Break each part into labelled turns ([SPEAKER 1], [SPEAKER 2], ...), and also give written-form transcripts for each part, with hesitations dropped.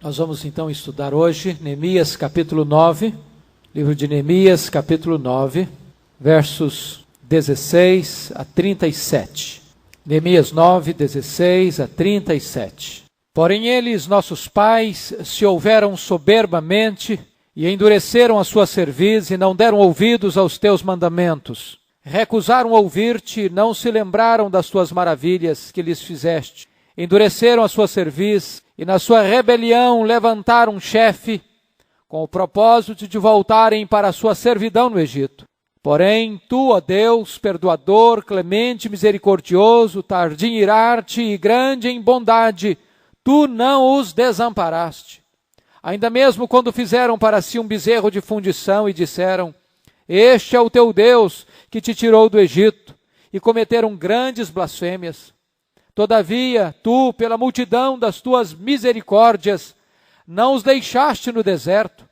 [SPEAKER 1] Nós vamos então estudar hoje Neemias capítulo 9, livro de Neemias capítulo 9, versos 16 a 37. Neemias 9, 16 a 37. Porém eles, nossos pais, se houveram soberbamente e endureceram a sua cerviz e não deram ouvidos aos teus mandamentos. Recusaram ouvir-te e não se lembraram das tuas maravilhas que lhes fizeste. Endureceram a sua cerviz e na sua rebelião levantaram um chefe com o propósito de voltarem para a sua servidão no Egito. Porém, tu, ó Deus, perdoador, clemente, misericordioso, tardio em irar-te e grande em bondade, tu não os desamparaste. Ainda mesmo quando fizeram para si um bezerro de fundição e disseram, este é o teu Deus que te tirou do Egito, e cometeram grandes blasfêmias. Todavia, tu, pela multidão das tuas misericórdias, não os deixaste no deserto.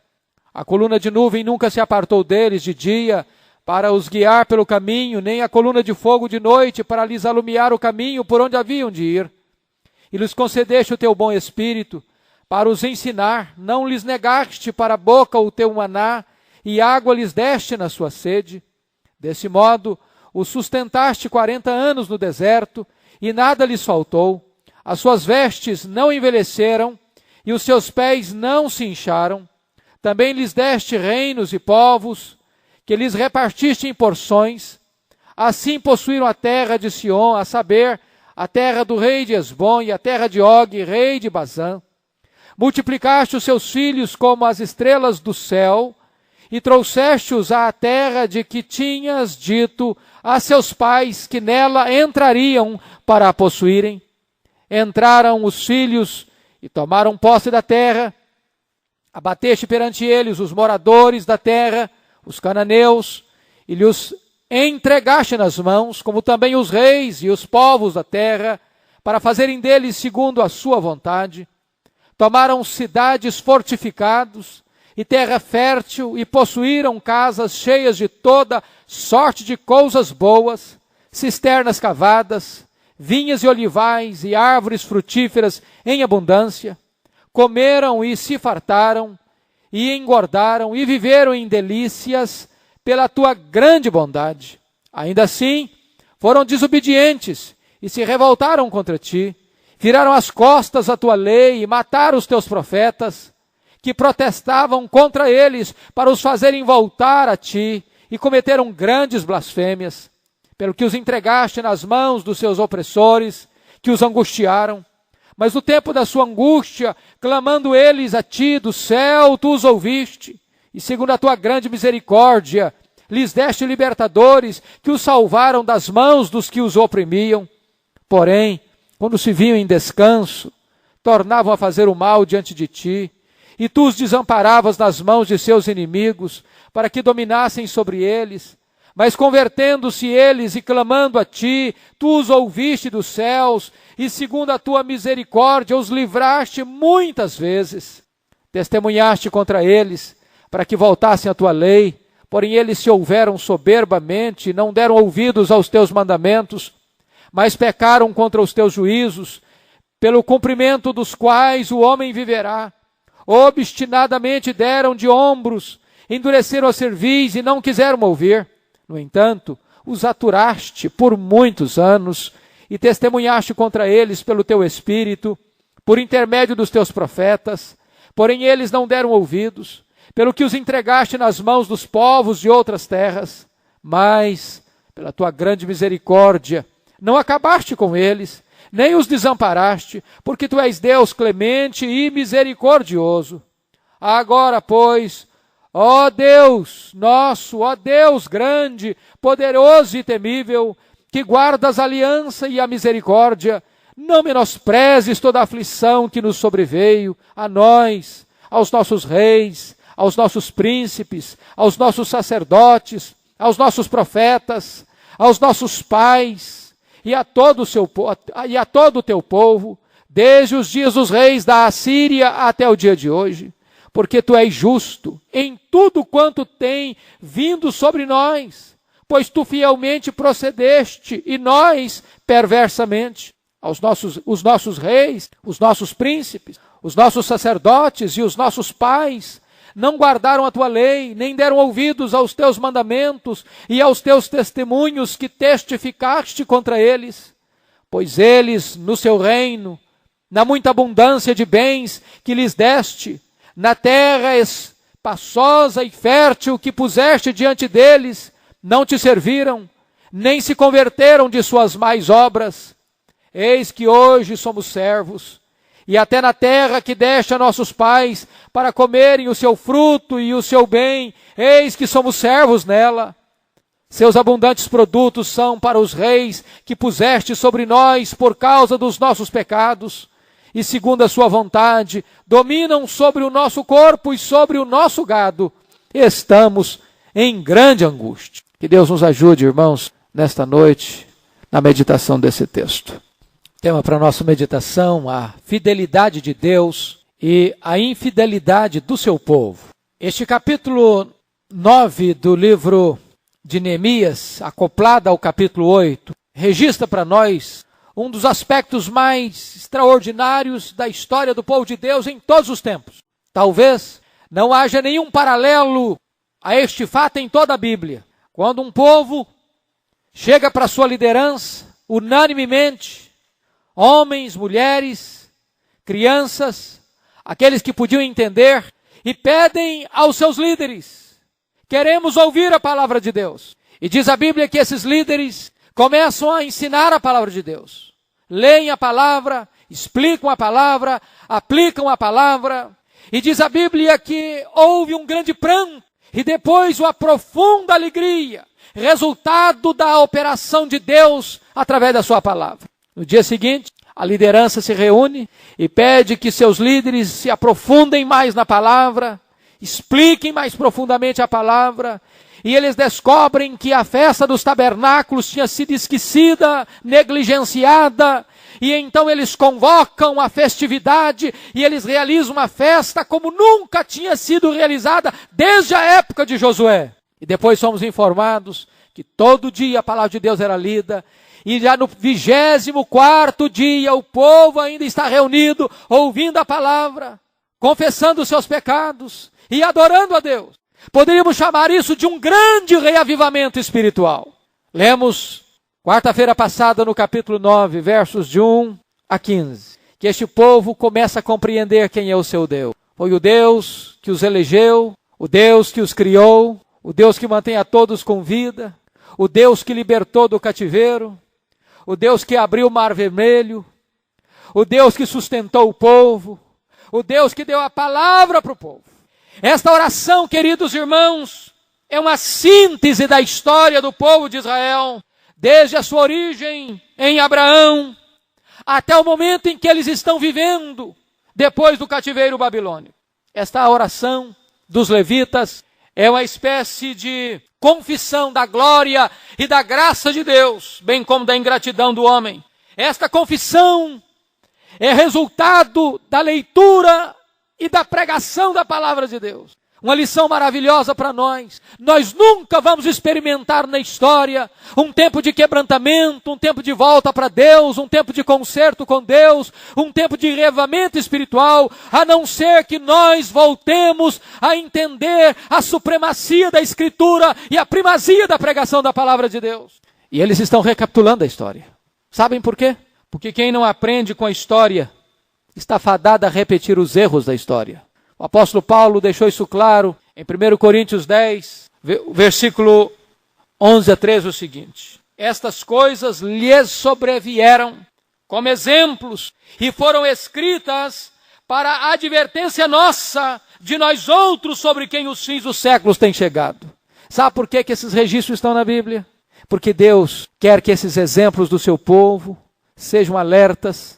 [SPEAKER 1] A coluna de nuvem nunca se apartou deles de dia, para os guiar pelo caminho, nem a coluna de fogo de noite, para lhes alumiar o caminho por onde haviam de ir. E lhes concedeste o teu bom espírito, para os ensinar, não lhes negaste para a boca o teu maná, e água lhes deste na sua sede. Desse modo, os sustentaste 40 anos no deserto, e nada lhes faltou. As suas vestes não envelheceram, e os seus pés não se incharam. Também lhes deste reinos e povos, que lhes repartiste em porções. Assim possuíram a terra de Sion, a saber, a terra do rei de Esbom e a terra de Og, rei de Bazã. Multiplicaste os seus filhos como as estrelas do céu, e trouxeste-os à terra de que tinhas dito a seus pais que nela entrariam para a possuírem. Entraram os filhos e tomaram posse da terra. Abateste perante eles os moradores da terra, os cananeus, e lhes entregaste nas mãos, como também os reis e os povos da terra, para fazerem deles segundo a sua vontade. Tomaram cidades fortificadas e terra fértil, e possuíram casas cheias de toda sorte de coisas boas, cisternas cavadas, vinhas e olivais e árvores frutíferas em abundância. Comeram e se fartaram, e engordaram, e viveram em delícias pela tua grande bondade. Ainda assim, foram desobedientes, e se revoltaram contra ti, viraram as costas à tua lei, e mataram os teus profetas, que protestavam contra eles para os fazerem voltar a ti, e cometeram grandes blasfêmias, pelo que os entregaste nas mãos dos seus opressores, que os angustiaram. Mas no tempo da sua angústia, clamando eles a ti do céu, tu os ouviste, e segundo a tua grande misericórdia, lhes deste libertadores, que os salvaram das mãos dos que os oprimiam. Porém, quando se viam em descanso, tornavam a fazer o mal diante de ti, e tu os desamparavas nas mãos de seus inimigos, para que dominassem sobre eles. Mas convertendo-se eles e clamando a ti, tu os ouviste dos céus, e segundo a tua misericórdia os livraste muitas vezes. Testemunhaste contra eles, para que voltassem à tua lei, porém eles se houveram soberbamente, e não deram ouvidos aos teus mandamentos, mas pecaram contra os teus juízos, pelo cumprimento dos quais o homem viverá. Obstinadamente deram de ombros, endureceram a cerviz e não quiseram ouvir. No entanto, os aturaste por muitos anos e testemunhaste contra eles pelo teu Espírito, por intermédio dos teus profetas, porém eles não deram ouvidos, pelo que os entregaste nas mãos dos povos de outras terras. Mas, pela tua grande misericórdia, não acabaste com eles, nem os desamparaste, porque tu és Deus clemente e misericordioso. Agora, pois, ó Deus nosso, ó Deus grande, poderoso e temível, que guardas a aliança e a misericórdia, não menosprezes toda a aflição que nos sobreveio, a nós, aos nossos reis, aos nossos príncipes, aos nossos sacerdotes, aos nossos profetas, aos nossos pais, e a todo o teu povo, desde os dias dos reis da Assíria até o dia de hoje, porque tu és justo em tudo quanto tem vindo sobre nós, pois tu fielmente procedeste e nós perversamente. os nossos reis, os nossos príncipes, os nossos sacerdotes e os nossos pais não guardaram a tua lei, nem deram ouvidos aos teus mandamentos e aos teus testemunhos que testificaste contra eles. Pois eles, no seu reino, na muita abundância de bens que lhes deste, na terra espaçosa e fértil que puseste diante deles, não te serviram, nem se converteram de suas más obras. Eis que hoje somos servos, e até na terra que deste a nossos pais, para comerem o seu fruto e o seu bem, eis que somos servos nela. Seus abundantes produtos são para os reis que puseste sobre nós por causa dos nossos pecados, e segundo a sua vontade, dominam sobre o nosso corpo e sobre o nosso gado. Estamos em grande angústia. Que Deus nos ajude, irmãos, nesta noite, na meditação desse texto. Tema para a nossa meditação: a fidelidade de Deus e a infidelidade do seu povo. Este capítulo 9 do livro de Neemias, acoplado ao capítulo 8, registra para nós um dos aspectos mais extraordinários da história do povo de Deus em todos os tempos. Talvez não haja nenhum paralelo a este fato em toda a Bíblia. Quando um povo chega para sua liderança, unanimemente, homens, mulheres, crianças, aqueles que podiam entender, e pedem aos seus líderes: queremos ouvir a palavra de Deus. E diz a Bíblia que esses líderes começam a ensinar a palavra de Deus. Leem a palavra, explicam a palavra, aplicam a palavra. E diz a Bíblia que houve um grande pranto e depois uma profunda alegria, resultado da operação de Deus através da sua palavra. No dia seguinte, a liderança se reúne e pede que seus líderes se aprofundem mais na palavra, expliquem mais profundamente a palavra, e eles descobrem que a festa dos tabernáculos tinha sido esquecida, negligenciada, e então eles convocam a festividade e eles realizam uma festa como nunca tinha sido realizada desde a época de Josué. E depois somos informados que todo dia a palavra de Deus era lida, e já no 24º dia o povo ainda está reunido, ouvindo a palavra, confessando os seus pecados e adorando a Deus. Poderíamos chamar isso de um grande reavivamento espiritual. Lemos quarta-feira passada no capítulo 9, versos de 1 a 15, que este povo começa a compreender quem é o seu Deus. Foi o Deus que os elegeu, o Deus que os criou, o Deus que mantém a todos com vida, o Deus que libertou do cativeiro, o Deus que abriu o mar vermelho, o Deus que sustentou o povo, o Deus que deu a palavra para o povo. Esta oração, queridos irmãos, é uma síntese da história do povo de Israel, desde a sua origem em Abraão, até o momento em que eles estão vivendo, depois do cativeiro babilônico. Esta oração dos levitas é uma espécie de confissão da glória e da graça de Deus, bem como da ingratidão do homem. Esta confissão é resultado da leitura e da pregação da palavra de Deus. Uma lição maravilhosa para nós. Nós nunca vamos experimentar na história um tempo de quebrantamento, um tempo de volta para Deus, um tempo de conserto com Deus, um tempo de reavivamento espiritual, a não ser que nós voltemos a entender a supremacia da Escritura e a primazia da pregação da palavra de Deus. E eles estão recapitulando a história. Sabem por quê? Porque quem não aprende com a história está fadado a repetir os erros da história. O apóstolo Paulo deixou isso claro em 1 Coríntios 10, versículo 11 a 13, o seguinte: estas coisas lhes sobrevieram como exemplos e foram escritas para a advertência nossa de nós outros sobre quem os fins dos séculos têm chegado. Sabe por que esses registros estão na Bíblia? Porque Deus quer que esses exemplos do seu povo sejam alertas,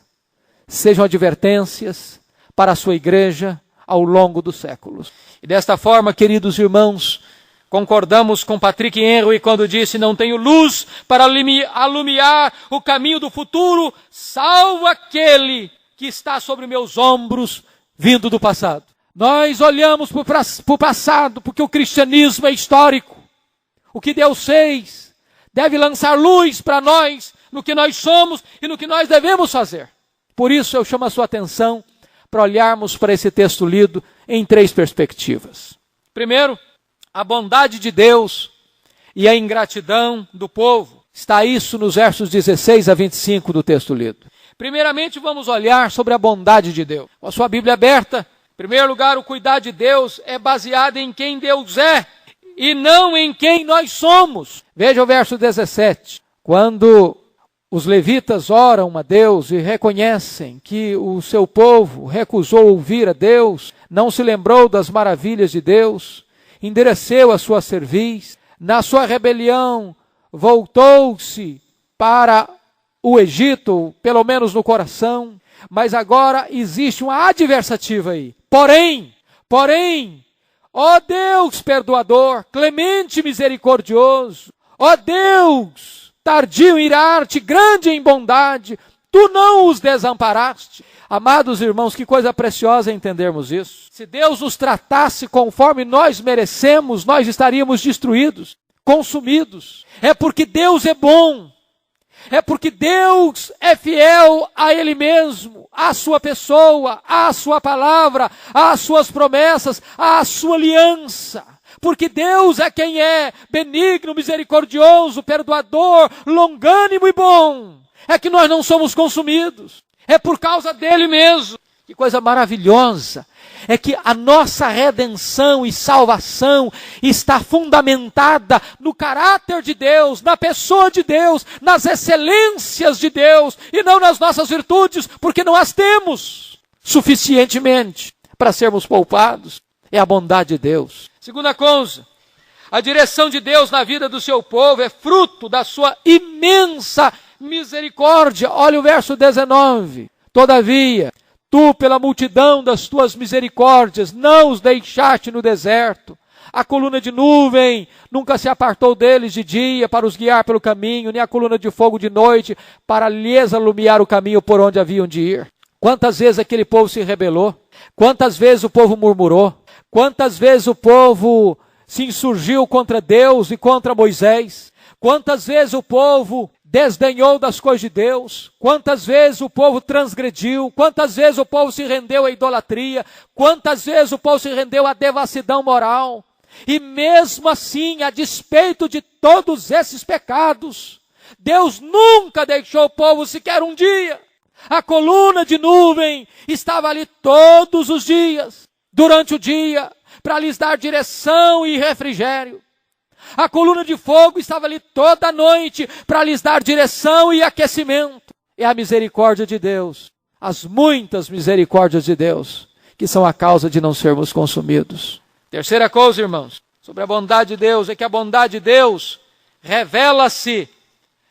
[SPEAKER 1] sejam advertências para a sua igreja ao longo dos séculos. E desta forma, queridos irmãos, concordamos com Patrick Henry quando disse: não tenho luz para alumiar o caminho do futuro, salvo aquele que está sobre meus ombros, vindo do passado. Nós olhamos para o passado, porque o cristianismo é histórico. O que Deus fez deve lançar luz para nós no que nós somos e no que nós devemos fazer. Por isso eu chamo a sua atenção para olharmos para esse texto lido em 3 perspectivas. Primeiro, a bondade de Deus e a ingratidão do povo. Está isso nos versos 16 a 25 do texto lido. Primeiramente, vamos olhar sobre a bondade de Deus. Com a sua Bíblia aberta, em primeiro lugar, o cuidar de Deus é baseado em quem Deus é e não em quem nós somos. Veja o verso 17. Quando os levitas oram a Deus e reconhecem que o seu povo recusou ouvir a Deus, não se lembrou das maravilhas de Deus, endureceu a sua cerviz, na sua rebelião voltou-se para o Egito, pelo menos no coração, mas agora existe uma adversativa aí. Porém, ó Deus perdoador, clemente e misericordioso, ó Deus tardio em irar-te, grande em bondade, tu não os desamparaste. Amados irmãos, que coisa preciosa entendermos isso. Se Deus nos tratasse conforme nós merecemos, nós estaríamos destruídos, consumidos. É porque Deus é bom. É porque Deus é fiel a Ele mesmo, à sua pessoa, à sua palavra, às suas promessas, à sua aliança. Porque Deus é quem é benigno, misericordioso, perdoador, longânimo e bom. É que nós não somos consumidos. É por causa dele mesmo. Que coisa maravilhosa. É que a nossa redenção e salvação está fundamentada no caráter de Deus, na pessoa de Deus, nas excelências de Deus, e não nas nossas virtudes, porque não as temos suficientemente para sermos poupados. É a bondade de Deus. Segunda coisa, a direção de Deus na vida do seu povo é fruto da sua imensa misericórdia. Olha o verso 19. Todavia, tu, pela multidão das tuas misericórdias, não os deixaste no deserto. A coluna de nuvem nunca se apartou deles de dia para os guiar pelo caminho, nem a coluna de fogo de noite para lhes alumiar o caminho por onde haviam de ir. Quantas vezes aquele povo se rebelou? Quantas vezes o povo murmurou? Quantas vezes o povo se insurgiu contra Deus e contra Moisés? Quantas vezes o povo desdenhou das coisas de Deus? Quantas vezes o povo transgrediu? Quantas vezes o povo se rendeu à idolatria? Quantas vezes o povo se rendeu à devassidão moral? E mesmo assim, a despeito de todos esses pecados, Deus nunca deixou o povo sequer um dia. A coluna de nuvem estava ali todos os dias, durante o dia, para lhes dar direção e refrigério. A coluna de fogo estava ali toda a noite para lhes dar direção e aquecimento. É a misericórdia de Deus, as muitas misericórdias de Deus, que são a causa de não sermos consumidos. Terceira coisa, irmãos, sobre a bondade de Deus, é que a bondade de Deus revela-se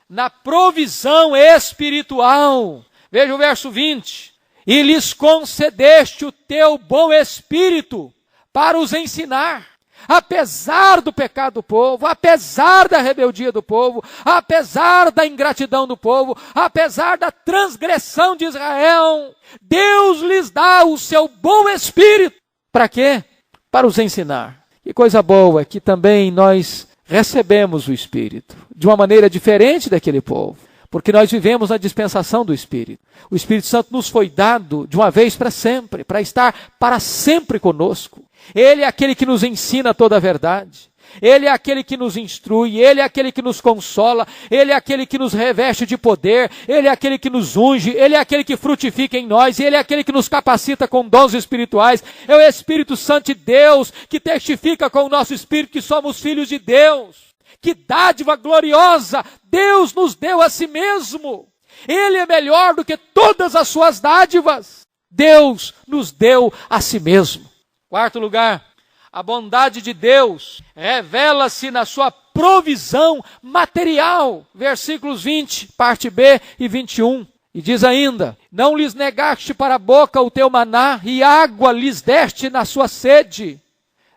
[SPEAKER 1] na provisão espiritual. Veja o verso 20. E lhes concedeste o teu bom espírito para os ensinar. Apesar do pecado do povo, apesar da rebeldia do povo, apesar da ingratidão do povo, apesar da transgressão de Israel, Deus lhes dá o seu bom espírito. Para quê? Para os ensinar. Que coisa boa que também nós recebemos o Espírito, de uma maneira diferente daquele povo, porque nós vivemos na dispensação do Espírito. O Espírito Santo nos foi dado de uma vez para sempre, para estar para sempre conosco. Ele é aquele que nos ensina toda a verdade. Ele é aquele que nos instrui, Ele é aquele que nos consola, Ele é aquele que nos reveste de poder, Ele é aquele que nos unge, Ele é aquele que frutifica em nós, Ele é aquele que nos capacita com dons espirituais. É o Espírito Santo de Deus que testifica com o nosso espírito que somos filhos de Deus. Que dádiva gloriosa Deus nos deu a si mesmo. Ele é melhor do que todas as suas dádivas. Deus nos deu a si mesmo. Quarto lugar, a bondade de Deus revela-se na sua provisão material. Versículos 20, parte B e 21. E diz ainda, não lhes negaste para a boca o teu maná, e água lhes deste na sua sede.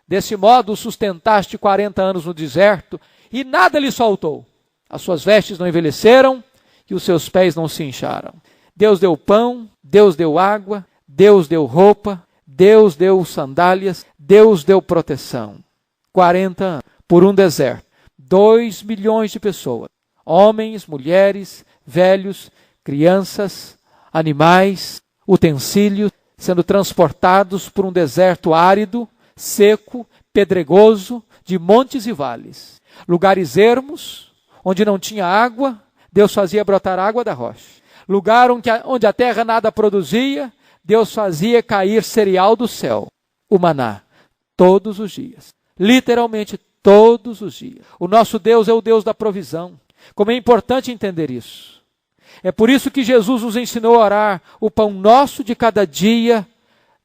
[SPEAKER 1] Desse modo sustentaste 40 anos no deserto, e nada lhes faltou. As suas vestes não envelheceram, e os seus pés não se incharam. Deus deu pão, Deus deu água, Deus deu roupa, Deus deu sandálias, Deus deu proteção. 40 anos, por um deserto. 2 milhões de pessoas, homens, mulheres, velhos, crianças, animais, utensílios, sendo transportados por um deserto árido, seco, pedregoso, de montes e vales. Lugares ermos, onde não tinha água, Deus fazia brotar água da rocha. Lugar onde a terra nada produzia, Deus fazia cair cereal do céu, o maná, todos os dias. Literalmente todos os dias. O nosso Deus é o Deus da provisão. Como é importante entender isso. É por isso que Jesus nos ensinou a orar: o pão nosso de cada dia,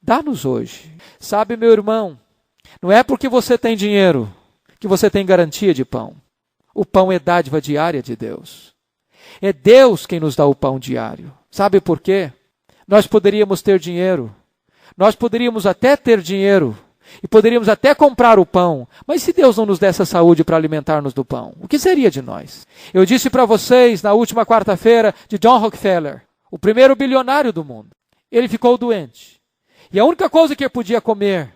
[SPEAKER 1] dá-nos hoje. Sabe, meu irmão, não é porque você tem dinheiro que você tem garantia de pão. O pão é dádiva diária de Deus. É Deus quem nos dá o pão diário. Sabe por quê? Nós poderíamos ter dinheiro. Nós poderíamos até ter dinheiro. E poderíamos até comprar o pão. Mas se Deus não nos desse a saúde para alimentar-nos do pão, o que seria de nós? Eu disse para vocês na última quarta-feira de John Rockefeller, o primeiro bilionário do mundo. Ele ficou doente. E a única coisa que ele podia comer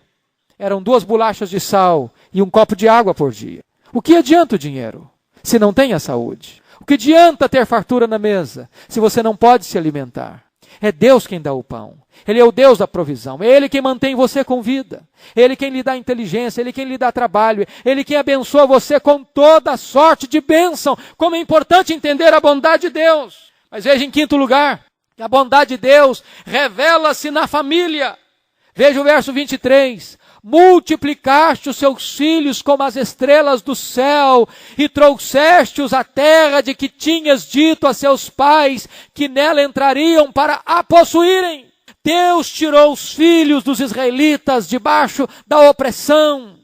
[SPEAKER 1] eram 2 bolachas de sal e um copo de água por dia. O que adianta o dinheiro se não tem a saúde? O que adianta ter fartura na mesa se você não pode se alimentar? É Deus quem dá o pão. Ele é o Deus da provisão. É Ele quem mantém você com vida. É Ele quem lhe dá inteligência. É Ele quem lhe dá trabalho. É Ele quem abençoa você com toda sorte de bênção. Como é importante entender a bondade de Deus. Mas veja, em quinto lugar, que a bondade de Deus revela-se na família. Veja o verso 23. Multiplicaste os seus filhos como as estrelas do céu, e trouxeste-os à terra de que tinhas dito a seus pais que nela entrariam para a possuírem. Deus tirou os filhos dos israelitas debaixo da opressão,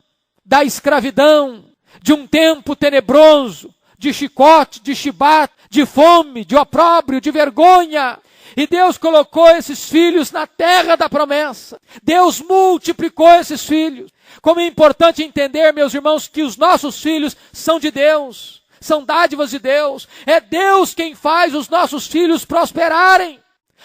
[SPEAKER 1] da escravidão, de um tempo tenebroso, de chicote, de chibate, de fome, de opróbrio, de vergonha. E Deus colocou esses filhos na terra da promessa. Deus multiplicou esses filhos. Como é importante entender, meus irmãos, que os nossos filhos são de Deus. São dádivas de Deus. É Deus quem faz os nossos filhos prosperarem.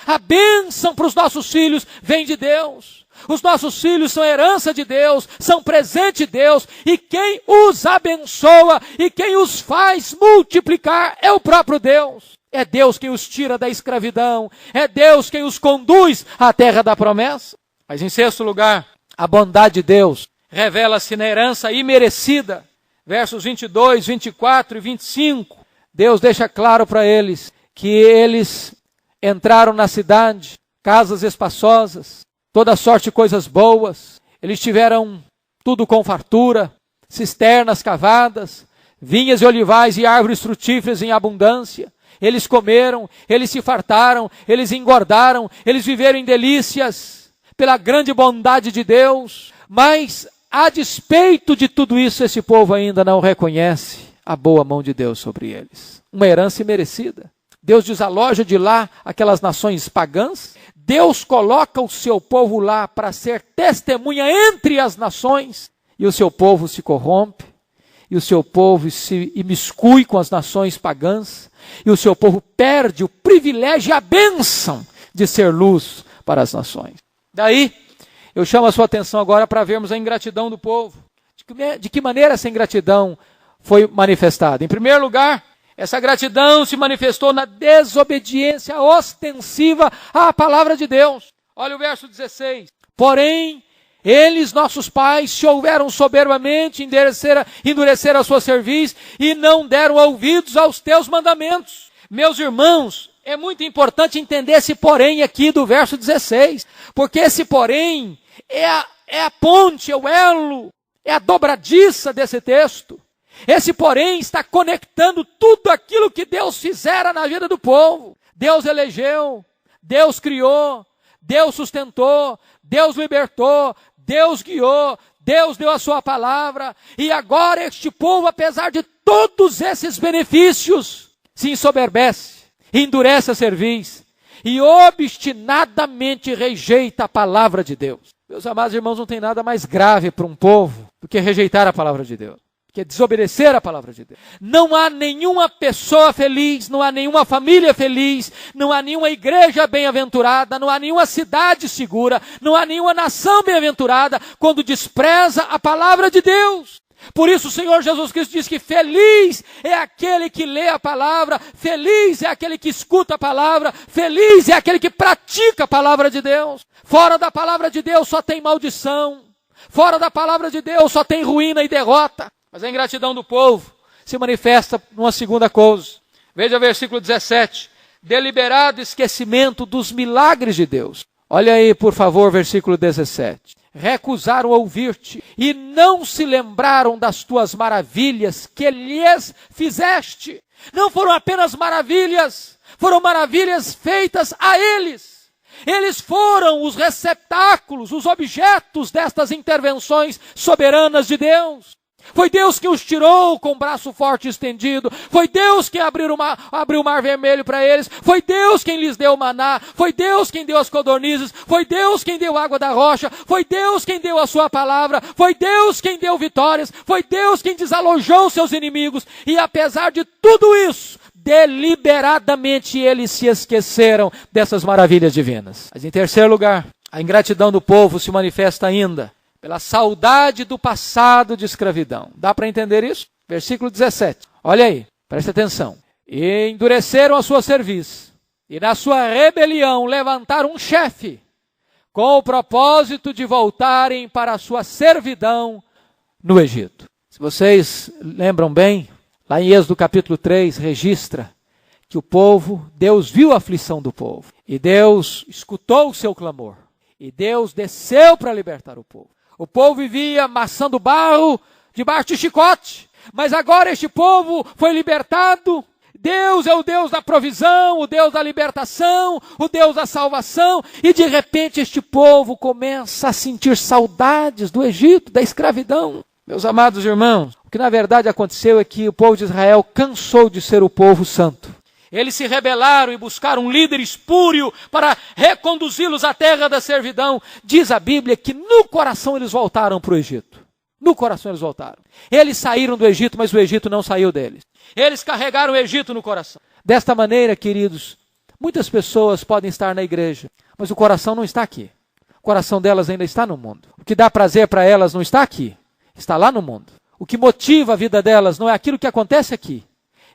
[SPEAKER 1] A bênção para os nossos filhos vem de Deus. Os nossos filhos são herança de Deus, são presente de Deus. E quem os abençoa e quem os faz multiplicar é o próprio Deus. É Deus quem os tira da escravidão. É Deus quem os conduz à terra da promessa. Mas em sexto lugar, a bondade de Deus revela-se na herança imerecida. Versos 22, 24 e 25. Deus deixa claro para eles que eles entraram na cidade, casas espaçosas, toda sorte de coisas boas. Eles tiveram tudo com fartura, cisternas cavadas, vinhas e olivais e árvores frutíferas em abundância. Eles comeram, eles se fartaram, eles engordaram, eles viveram em delícias, pela grande bondade de Deus. Mas, a despeito de tudo isso, esse povo ainda não reconhece a boa mão de Deus sobre eles. Uma herança imerecida. Deus desaloja de lá aquelas nações pagãs. Deus coloca o seu povo lá para ser testemunha entre as nações. E o seu povo se corrompe. E o seu povo se imiscui com as nações pagãs. E o seu povo perde o privilégio e a bênção de ser luz para as nações. Daí, eu chamo a sua atenção agora para vermos a ingratidão do povo. De que maneira essa ingratidão foi manifestada? Em primeiro lugar, essa gratidão se manifestou na desobediência ostensiva à palavra de Deus. Olha o verso 16. Porém, eles, nossos pais, se houveram soberbamente, endureceram a sua cerviz e não deram ouvidos aos teus mandamentos. Meus irmãos, é muito importante entender esse porém aqui do verso 16, porque esse porém é a ponte, é o elo, é a dobradiça desse texto. Esse porém está conectando tudo aquilo que Deus fizera na vida do povo. Deus elegeu, Deus criou, Deus sustentou, Deus libertou, Deus guiou, Deus deu a sua palavra, e agora este povo, apesar de todos esses benefícios, se ensoberbece, endurece a cerviz, e obstinadamente rejeita a palavra de Deus. Meus amados irmãos, não tem nada mais grave para um povo do que rejeitar a palavra de Deus, que é desobedecer a palavra de Deus. Não há nenhuma pessoa feliz, não há nenhuma família feliz, não há nenhuma igreja bem-aventurada, não há nenhuma cidade segura, não há nenhuma nação bem-aventurada quando despreza a palavra de Deus. Por isso o Senhor Jesus Cristo diz que feliz é aquele que lê a palavra, feliz é aquele que escuta a palavra, feliz é aquele que pratica a palavra de Deus. Fora da palavra de Deus só tem maldição, fora da palavra de Deus só tem ruína e derrota. Mas a ingratidão do povo se manifesta numa segunda coisa. Veja o versículo 17, deliberado esquecimento dos milagres de Deus. Olha aí, por favor, versículo 17. Recusaram ouvir-te e não se lembraram das tuas maravilhas que lhes fizeste. Não foram apenas maravilhas, foram maravilhas feitas a eles. Eles foram os receptáculos, os objetos destas intervenções soberanas de Deus. Foi Deus que os tirou com o braço forte estendido. Foi Deus quem abriu o mar vermelho para eles. Foi Deus quem lhes deu o maná. Foi Deus quem deu as codornizes. Foi Deus quem deu água da rocha. Foi Deus quem deu a sua palavra. Foi Deus quem deu vitórias. Foi Deus quem desalojou seus inimigos. E apesar de tudo isso, deliberadamente eles se esqueceram dessas maravilhas divinas. Mas em terceiro lugar, a ingratidão do povo se manifesta ainda pela saudade do passado de escravidão. Dá para entender isso? Versículo 17. Olha aí, presta atenção. E endureceram a sua cerviz, e na sua rebelião levantaram um chefe, com o propósito de voltarem para a sua servidão no Egito. Se vocês lembram bem, lá em Êxodo capítulo 3, registra que o povo, Deus viu a aflição do povo, e Deus escutou o seu clamor, e Deus desceu para libertar o povo. O povo vivia amassando barro debaixo de chicote, mas agora este povo foi libertado. Deus é o Deus da provisão, o Deus da libertação, o Deus da salvação, e de repente este povo começa a sentir saudades do Egito, da escravidão. Meus amados irmãos, o que na verdade aconteceu é que o povo de Israel cansou de ser o povo santo. Eles se rebelaram e buscaram um líder espúrio para reconduzi-los à terra da servidão. Diz a Bíblia que no coração eles voltaram para o Egito. No coração eles voltaram. Eles saíram do Egito, mas o Egito não saiu deles. Eles carregaram o Egito no coração. Desta maneira, queridos, muitas pessoas podem estar na igreja, mas o coração não está aqui. O coração delas ainda está no mundo. O que dá prazer para elas não está aqui, está lá no mundo. O que motiva a vida delas não é aquilo que acontece aqui,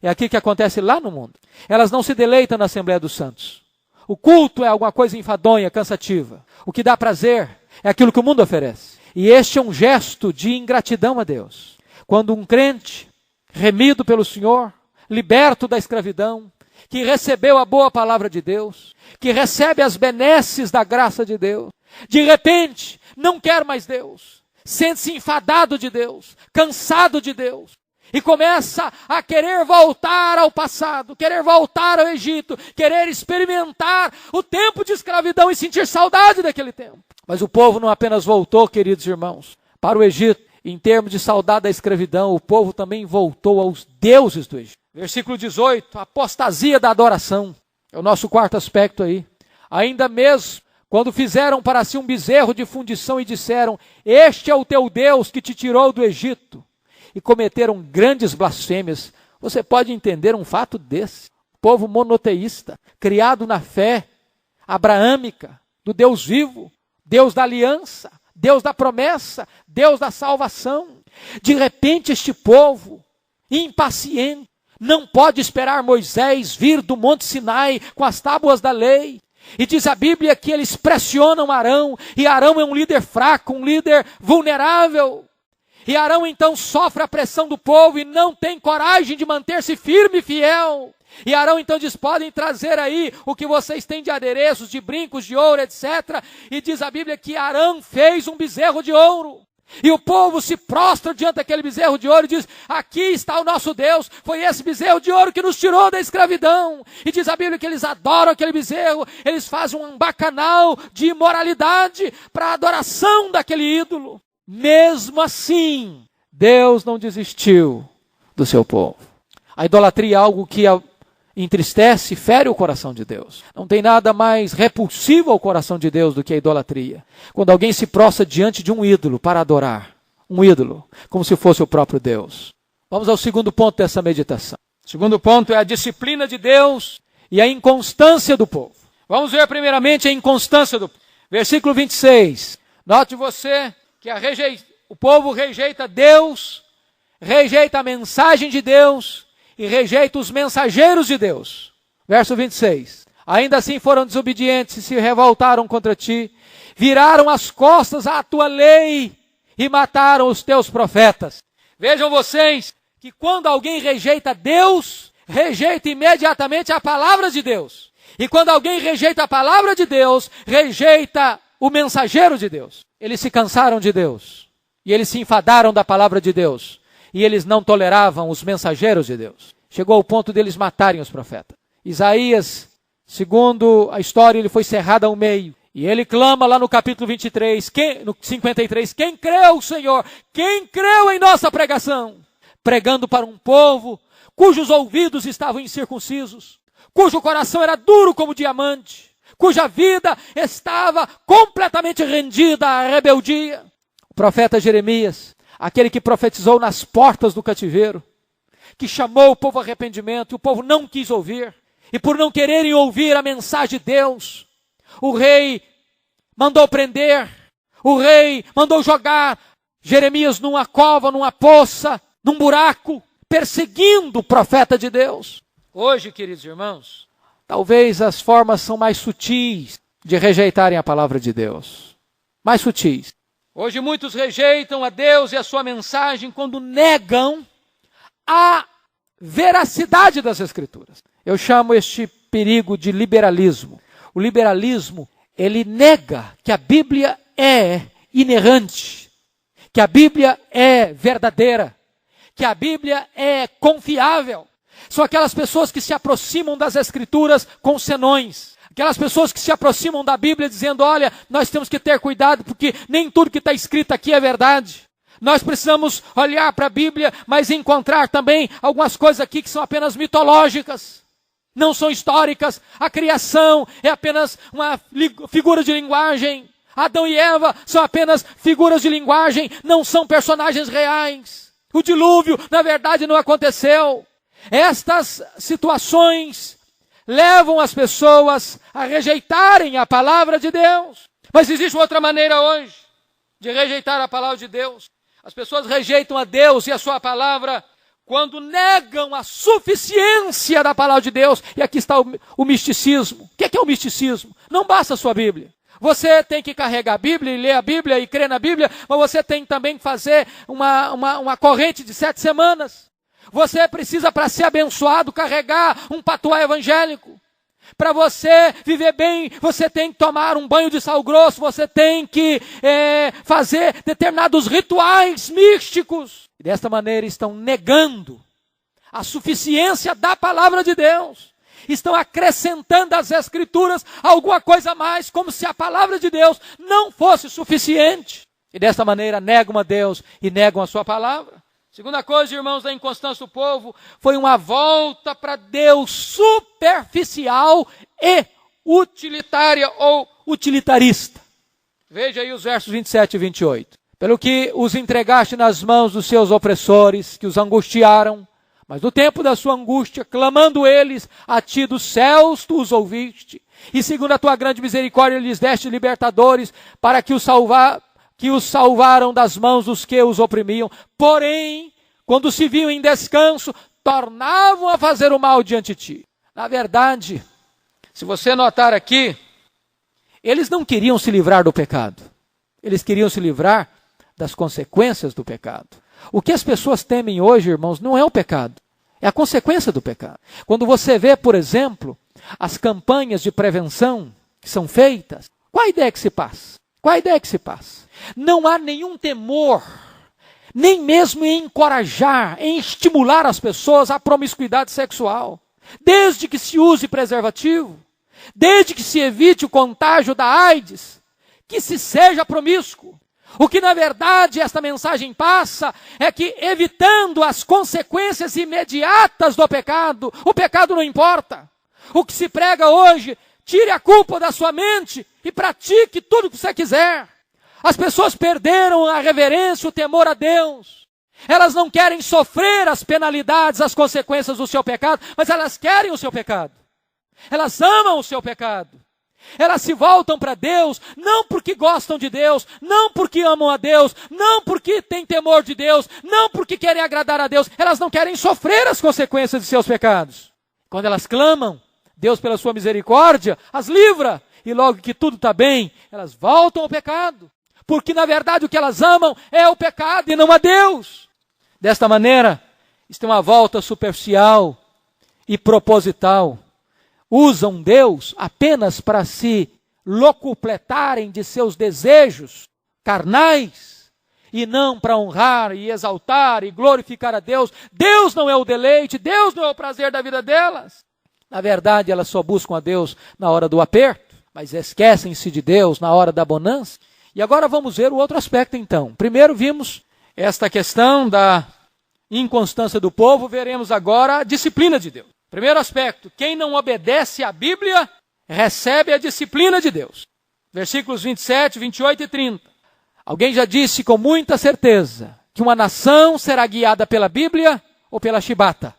[SPEAKER 1] é aquilo que acontece lá no mundo. Elas não se deleitam na Assembleia dos Santos. O culto é alguma coisa enfadonha, cansativa. O que dá prazer é aquilo que o mundo oferece. E este é um gesto de ingratidão a Deus. Quando um crente, remido pelo Senhor, liberto da escravidão, que recebeu a boa palavra de Deus, que recebe as benesses da graça de Deus, de repente não quer mais Deus, sente-se enfadado de Deus, cansado de Deus, e começa a querer voltar ao passado, querer voltar ao Egito, querer experimentar o tempo de escravidão e sentir saudade daquele tempo. Mas o povo não apenas voltou, queridos irmãos, para o Egito, em termos de saudade da escravidão, o povo também voltou aos deuses do Egito. Versículo 18, a apostasia da adoração. É o nosso quarto aspecto aí. Ainda mesmo quando fizeram para si um bezerro de fundição e disseram, este é o teu Deus que te tirou do Egito, e cometeram grandes blasfêmias. Você pode entender um fato desse? Povo monoteísta, criado na fé abraâmica, do Deus vivo, Deus da aliança, Deus da promessa, Deus da salvação. De repente este povo, impaciente, não pode esperar Moisés vir do Monte Sinai com as tábuas da lei. E diz a Bíblia que eles pressionam Arão, e Arão é um líder fraco, um líder vulnerável. E Arão então sofre a pressão do povo e não tem coragem de manter-se firme e fiel. E Arão então diz, podem trazer aí o que vocês têm de adereços, de brincos, de ouro, etc. E diz a Bíblia que Arão fez um bezerro de ouro. E o povo se prostra diante daquele bezerro de ouro e diz, aqui está o nosso Deus, foi esse bezerro de ouro que nos tirou da escravidão. E diz a Bíblia que eles adoram aquele bezerro, eles fazem um bacanal de imoralidade para a adoração daquele ídolo. Mesmo assim, Deus não desistiu do seu povo. A idolatria é algo que entristece e fere o coração de Deus. Não tem nada mais repulsivo ao coração de Deus do que a idolatria. Quando alguém se prostra diante de um ídolo para adorar, um ídolo, como se fosse o próprio Deus. Vamos ao segundo ponto dessa meditação. O segundo ponto é a disciplina de Deus e a inconstância do povo. Vamos ver primeiramente a inconstância do povo. Versículo 26. Note você que o povo rejeita Deus rejeita a mensagem de Deus e rejeita os mensageiros de Deus. Verso 26. Ainda assim foram desobedientes e se revoltaram contra ti, viraram as costas à tua lei e mataram os teus profetas. Vejam vocês que quando alguém rejeita Deus, rejeita imediatamente a palavra de Deus. E quando alguém rejeita a palavra de Deus, rejeita o mensageiro de Deus. Eles se cansaram de Deus. E eles se enfadaram da palavra de Deus. E eles não toleravam os mensageiros de Deus. Chegou ao ponto deles matarem os profetas. Isaías, segundo a história, ele foi cerrado ao meio. E ele clama lá no capítulo 23, no 53, quem creu, Senhor? Quem creu em nossa pregação? Pregando para um povo cujos ouvidos estavam incircuncisos, cujo coração era duro como diamante, cuja vida estava completamente rendida à rebeldia. O profeta Jeremias, aquele que profetizou nas portas do cativeiro, que chamou o povo ao arrependimento, e o povo não quis ouvir, e por não quererem ouvir a mensagem de Deus, o rei mandou prender, o rei mandou jogar Jeremias numa cova, numa poça, num buraco, perseguindo o profeta de Deus. Hoje, queridos irmãos, talvez as formas são mais sutis de rejeitarem a palavra de Deus. Mais sutis. Hoje muitos rejeitam a Deus e a sua mensagem quando negam a veracidade das Escrituras. Eu chamo este perigo de liberalismo. O liberalismo, ele nega que a Bíblia é inerrante, que a Bíblia é verdadeira, que a Bíblia é confiável. São aquelas pessoas que se aproximam das Escrituras com senões. Aquelas pessoas que se aproximam da Bíblia dizendo, olha, nós temos que ter cuidado porque nem tudo que está escrito aqui é verdade. Nós precisamos olhar para a Bíblia, mas encontrar também algumas coisas aqui que são apenas mitológicas. Não são históricas. A criação é apenas uma figura de linguagem. Adão e Eva são apenas figuras de linguagem, não são personagens reais. O dilúvio, na verdade, não aconteceu. Estas situações levam as pessoas a rejeitarem a palavra de Deus. Mas existe outra maneira hoje de rejeitar a palavra de Deus. As pessoas rejeitam a Deus e a sua palavra quando negam a suficiência da palavra de Deus. E aqui está o misticismo. O que é o misticismo? Não basta a sua Bíblia. Você tem que carregar a Bíblia e ler a Bíblia e crer na Bíblia, mas você tem também que fazer uma corrente de 7 semanas. Você precisa, para ser abençoado, carregar um patuá evangélico. Para você viver bem, você tem que tomar um banho de sal grosso, você tem que fazer determinados rituais místicos. E desta maneira estão negando a suficiência da palavra de Deus. Estão acrescentando às Escrituras alguma coisa a mais, como se a palavra de Deus não fosse suficiente. E desta maneira negam a Deus e negam a sua palavra. Segunda coisa, irmãos, da inconstância do povo, foi uma volta para Deus superficial e utilitária ou utilitarista. Veja aí os versos 27 e 28. Pelo que os entregaste nas mãos dos seus opressores, que os angustiaram, mas no tempo da sua angústia, clamando eles a ti dos céus, tu os ouviste. E segundo a tua grande misericórdia, lhes deste libertadores para que os salvaram das mãos dos que os oprimiam. Porém, quando se viam em descanso, tornavam a fazer o mal diante de ti. Na verdade, se você notar aqui, eles não queriam se livrar do pecado. Eles queriam se livrar das consequências do pecado. O que as pessoas temem hoje, irmãos, não é o pecado. É a consequência do pecado. Quando você vê, por exemplo, as campanhas de prevenção que são feitas, qual a ideia que se passa? Qual a ideia que se passa? Não há nenhum temor, nem mesmo em encorajar, em estimular as pessoas à promiscuidade sexual. Desde que se use preservativo, desde que se evite o contágio da AIDS, que se seja promíscuo. O que na verdade esta mensagem passa é que, evitando as consequências imediatas do pecado, o pecado não importa. O que se prega hoje, tire a culpa da sua mente e pratique tudo o que você quiser. As pessoas perderam a reverência, o temor a Deus. Elas não querem sofrer as penalidades, as consequências do seu pecado, mas elas querem o seu pecado. Elas amam o seu pecado. Elas se voltam para Deus, não porque gostam de Deus, não porque amam a Deus, não porque têm temor de Deus, não porque querem agradar a Deus. Elas não querem sofrer as consequências de seus pecados. Quando elas clamam, Deus pela sua misericórdia as livra. E logo que tudo está bem, elas voltam ao pecado. Porque na verdade o que elas amam é o pecado e não a Deus. Desta maneira, isto é uma volta superficial e proposital. Usam Deus apenas para se locupletarem de seus desejos carnais e não para honrar e exaltar e glorificar a Deus. Deus não é o deleite, Deus não é o prazer da vida delas. Na verdade, elas só buscam a Deus na hora do aperto, mas esquecem-se de Deus na hora da bonança. E agora vamos ver o outro aspecto então. Primeiro vimos esta questão da inconstância do povo, veremos agora a disciplina de Deus. Primeiro aspecto, quem não obedece à Bíblia, recebe a disciplina de Deus. Versículos 27, 28 e 30. Alguém já disse com muita certeza que uma nação será guiada pela Bíblia ou pela chibata.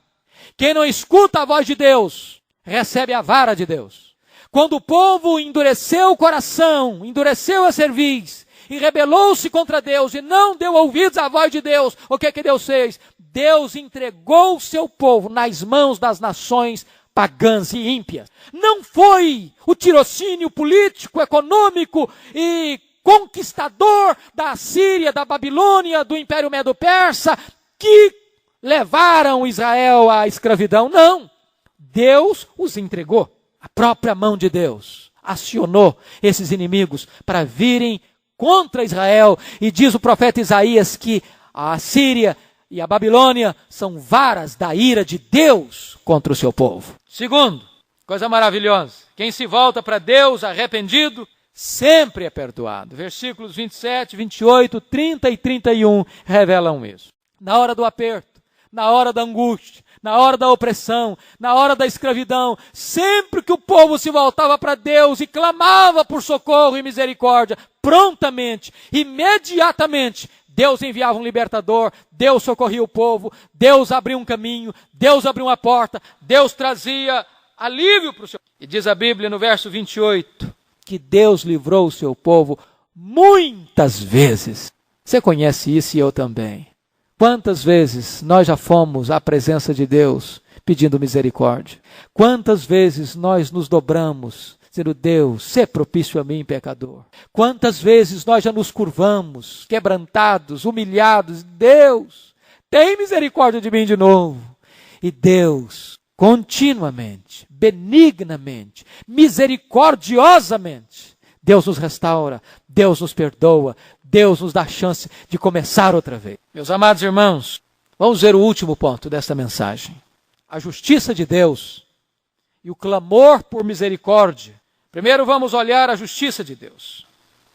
[SPEAKER 1] Quem não escuta a voz de Deus, recebe a vara de Deus. Quando o povo endureceu o coração, endureceu a cerviz, e rebelou-se contra Deus, e não deu ouvidos à voz de Deus, o que Deus fez? Deus entregou o seu povo nas mãos das nações pagãs e ímpias. Não foi o tirocínio político, econômico e conquistador da Síria, da Babilônia, do Império Medo-Persa, que levaram Israel à escravidão. Não. Deus os entregou. A própria mão de Deus acionou esses inimigos para virem contra Israel. E diz o profeta Isaías que a Síria e a Babilônia são varas da ira de Deus contra o seu povo. Segundo, coisa maravilhosa, quem se volta para Deus arrependido, sempre é perdoado. Versículos 27, 28, 30 e 31 revelam isso. Na hora do aperto, na hora da angústia, na hora da opressão, na hora da escravidão, sempre que o povo se voltava para Deus e clamava por socorro e misericórdia, prontamente, imediatamente, Deus enviava um libertador, Deus socorria o povo, Deus abria um caminho, Deus abriu uma porta, Deus trazia alívio para o seu povo. E diz a Bíblia no verso 28, que Deus livrou o seu povo muitas vezes. Você conhece isso e eu também. Quantas vezes nós já fomos à presença de Deus pedindo misericórdia? Quantas vezes nós nos dobramos dizendo, Deus, sê propício a mim, pecador. Quantas vezes nós já nos curvamos, quebrantados, humilhados. Deus, tem misericórdia de mim de novo. E Deus, continuamente, benignamente, misericordiosamente, Deus nos restaura, Deus nos perdoa, Deus nos dá a chance de começar outra vez. Meus amados irmãos, vamos ver o último ponto desta mensagem. A justiça de Deus e o clamor por misericórdia. Primeiro vamos olhar a justiça de Deus.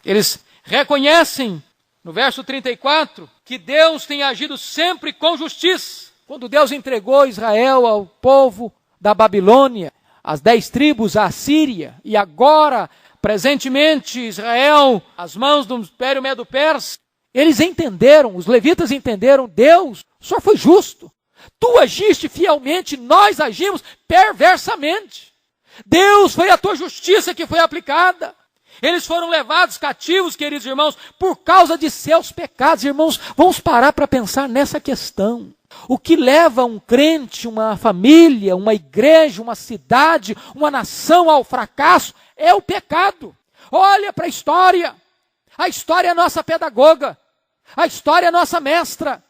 [SPEAKER 1] Eles reconhecem, no verso 34, que Deus tem agido sempre com justiça. Quando Deus entregou Israel ao povo da Babilônia, as 10 tribos à Síria, e agora, presentemente, Israel, às mãos do Império Medo-Persa, eles entenderam, os levitas entenderam, Deus, o Senhor foi justo. Tu agiste fielmente, nós agimos perversamente. Deus, foi a tua justiça que foi aplicada. Eles foram levados cativos, queridos irmãos, por causa de seus pecados. Irmãos, vamos parar para pensar nessa questão. O que leva um crente, uma família, uma igreja, uma cidade, uma nação ao fracasso é o pecado. Olha para a história. A história é nossa pedagoga. A história é nossa mestra.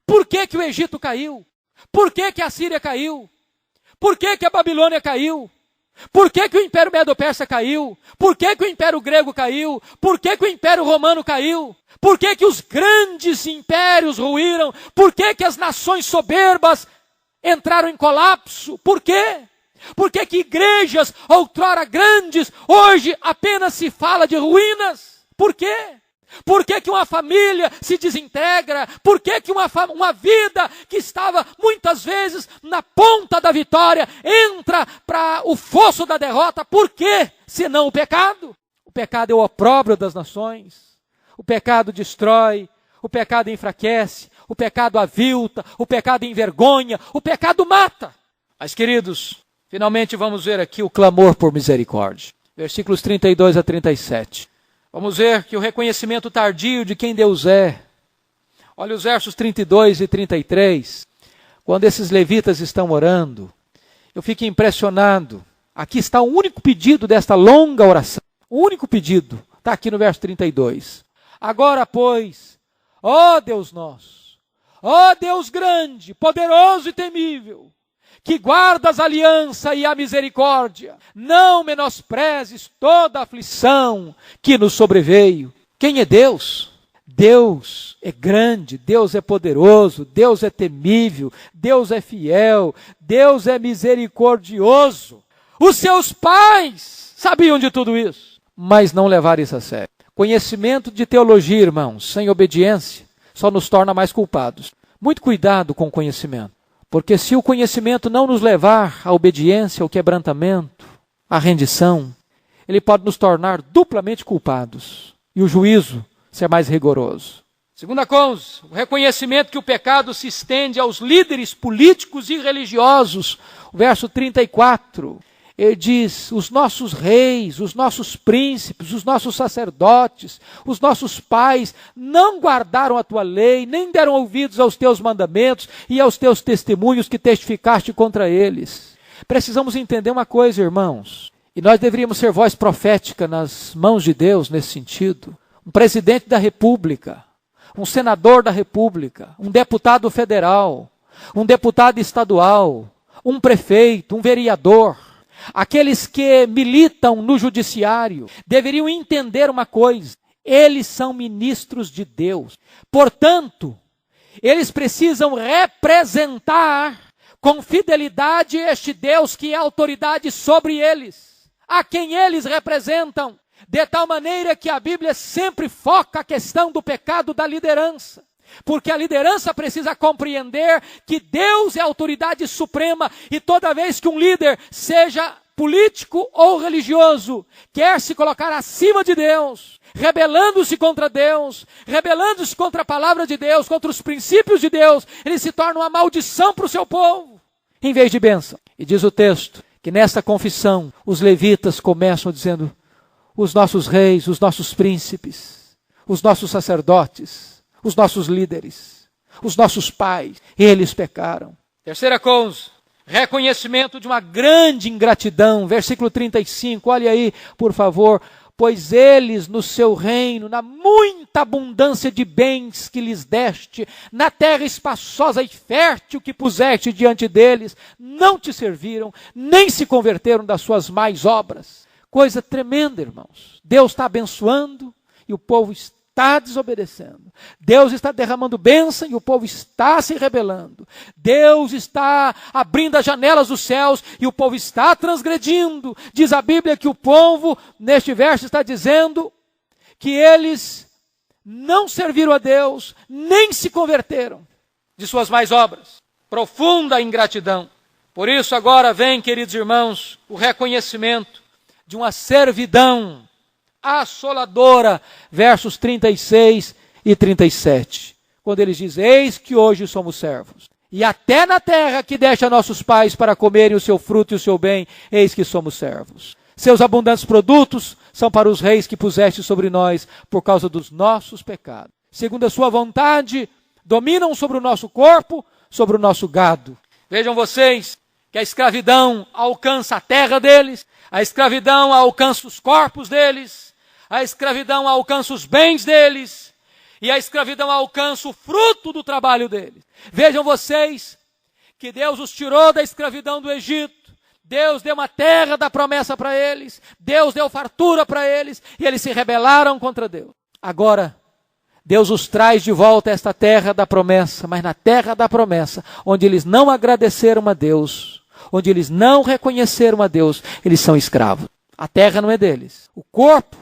[SPEAKER 1] Por que que o Egito caiu? Por que que a Síria caiu? Por que que a Babilônia caiu? Por que que o Império Medo-Persa caiu? Por que que o Império Grego caiu? Por que que o Império Romano caiu? Por que que os grandes impérios ruíram? Por que que as nações soberbas entraram em colapso? Por quê? Por que que igrejas outrora grandes, hoje apenas se fala de ruínas? Por quê? Por que que uma família se desintegra? Por que que uma vida que estava muitas vezes na ponta da vitória entra para o fosso da derrota? Por quê? Senão o pecado. O pecado é o opróbrio das nações. O pecado destrói, o pecado enfraquece, o pecado avilta, o pecado envergonha, o pecado mata. Mas queridos, finalmente vamos ver aqui o clamor por misericórdia. versículos 32 a 37. Vamos ver que o reconhecimento tardio de quem Deus é. Olha os versos 32 e 33. Quando esses levitas estão orando, eu fico impressionado. Aqui está o único pedido desta longa oração. O único pedido está aqui no verso 32. Agora, pois, ó Deus nosso, ó Deus grande, poderoso e temível, que guardas a aliança e a misericórdia, não menosprezes toda a aflição que nos sobreveio. Quem é Deus? Deus é grande, Deus é poderoso, Deus é temível, Deus é fiel, Deus é misericordioso. Os seus pais sabiam de tudo isso, mas não levaram isso a sério. Conhecimento de teologia, irmãos, sem obediência, só nos torna mais culpados. Muito cuidado com o conhecimento, porque se o conhecimento não nos levar à obediência, ao quebrantamento, à rendição, ele pode nos tornar duplamente culpados e o juízo ser mais rigoroso. Segunda coisa, o reconhecimento que o pecado se estende aos líderes políticos e religiosos. O verso 34, ele diz, os nossos reis, os nossos príncipes, os nossos sacerdotes, os nossos pais não guardaram a tua lei, nem deram ouvidos aos teus mandamentos e aos teus testemunhos que testificaste contra eles. Precisamos entender uma coisa, irmãos, e nós deveríamos ser voz profética nas mãos de Deus nesse sentido. Um presidente da República, um senador da República, um deputado federal, um deputado estadual, um prefeito, um vereador, aqueles que militam no judiciário, deveriam entender uma coisa: eles são ministros de Deus. Portanto, eles precisam representar com fidelidade este Deus que é autoridade sobre eles, a quem eles representam. De tal maneira que a Bíblia sempre foca a questão do pecado da liderança. Porque a liderança precisa compreender que Deus é a autoridade suprema e toda vez que um líder, seja político ou religioso, quer se colocar acima de Deus, rebelando-se contra Deus, rebelando-se contra a palavra de Deus, contra os princípios de Deus, ele se torna uma maldição para o seu povo, em vez de bênção. E diz o texto que nesta confissão os levitas começam dizendo: os nossos reis, os nossos príncipes, os nossos sacerdotes, os nossos líderes, os nossos pais, eles pecaram. Terceira coisa, reconhecimento de uma grande ingratidão. Versículo 35, olha aí, por favor. Pois eles no seu reino, na muita abundância de bens que lhes deste, na terra espaçosa e fértil que puseste diante deles, não te serviram, nem se converteram das suas más obras. Coisa tremenda, irmãos. Deus está abençoando e o povo está desobedecendo. Deus está derramando bênção e o povo está se rebelando. Deus está abrindo as janelas dos céus e o povo está transgredindo. Diz a Bíblia que o povo, neste verso, está dizendo que eles não serviram a Deus, nem se converteram de suas más obras. Profunda ingratidão. Por isso agora vem, queridos irmãos, o reconhecimento de uma servidão assoladora, versos 36 e 37. Quando eles dizem: eis que hoje somos servos, e até na terra que deixa nossos pais para comerem o seu fruto e o seu bem, eis que somos servos. Seus abundantes produtos são para os reis que puseste sobre nós por causa dos nossos pecados. Segundo a sua vontade, dominam sobre o nosso corpo, sobre o nosso gado. Vejam vocês que a escravidão alcança a terra deles, a escravidão alcança os corpos deles, a escravidão alcança os bens deles, e a escravidão alcança o fruto do trabalho deles. Vejam vocês que Deus os tirou da escravidão do Egito, Deus deu uma terra da promessa para eles, Deus deu fartura para eles, e eles se rebelaram contra Deus. Agora, Deus os traz de volta a esta terra da promessa, mas na terra da promessa, onde eles não agradeceram a Deus, onde eles não reconheceram a Deus, eles são escravos. A terra não é deles, o corpo